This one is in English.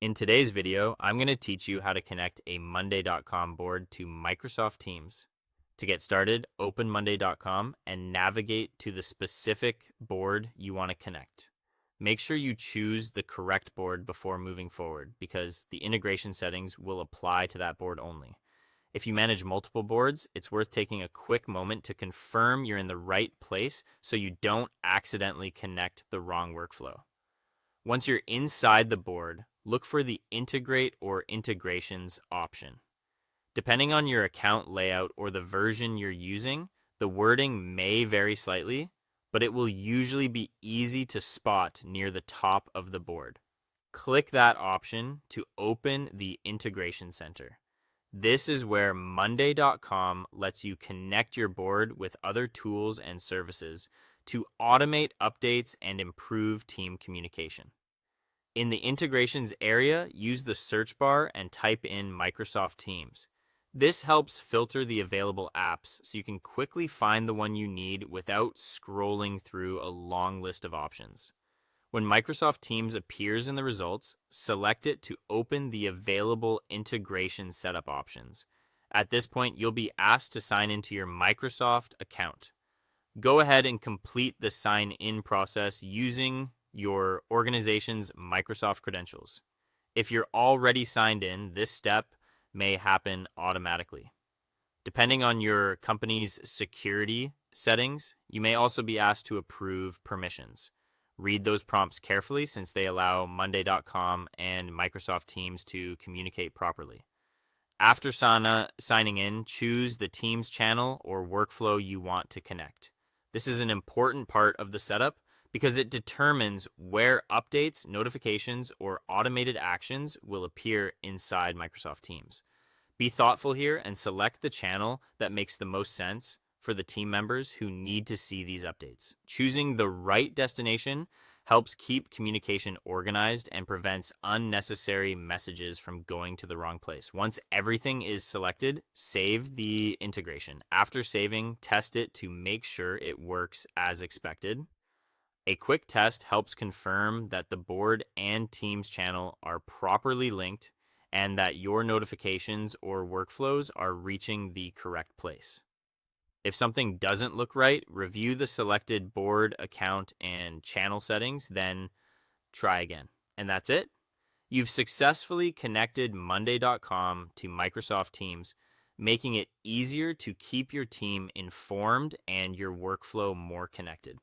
In today's video, I'm going to teach you how to connect a Monday.com board to Microsoft Teams. To get started, open Monday.com and navigate to the specific board you want to connect. Make sure you choose the correct board before moving forward because the integration settings will apply to that board only. If you manage multiple boards, it's worth taking a quick moment to confirm you're in the right place so you don't accidentally connect the wrong workflow. Once you're inside the board, look for the Integrate or Integrations option. Depending on your account layout or the version you're using, the wording may vary slightly, but it will usually be easy to spot near the top of the board. Click that option to open the Integration Center. This is where Monday.com lets you connect your board with other tools and services to automate updates and improve team communication. In the integrations area, use the search bar and type in Microsoft Teams. This helps filter the available apps so you can quickly find the one you need without scrolling through a long list of options. When Microsoft Teams appears in the results, select it to open the available integration setup options. At this point, you'll be asked to sign into your Microsoft account. Go ahead and complete the sign in process using your organization's Microsoft credentials. If you're already signed in, this step may happen automatically. Depending on your company's security settings, you may also be asked to approve permissions. Read those prompts carefully since they allow Monday.com and Microsoft Teams to communicate properly. After signing in, choose the Teams channel or workflow you want to connect. This is an important part of the setup because it determines where updates, notifications, or automated actions will appear inside Microsoft Teams. Be thoughtful here and select the channel that makes the most sense for the team members who need to see these updates. Choosing the right destination helps keep communication organized and prevents unnecessary messages from going to the wrong place. Once everything is selected, save the integration. After saving, test it to make sure it works as expected. A quick test helps confirm that the board and Teams channel are properly linked and that your notifications or workflows are reaching the correct place. If something doesn't look right, review the selected board, account, and channel settings, then try again. And that's it. You've successfully connected Monday.com to Microsoft Teams, making it easier to keep your team informed and your workflow more connected.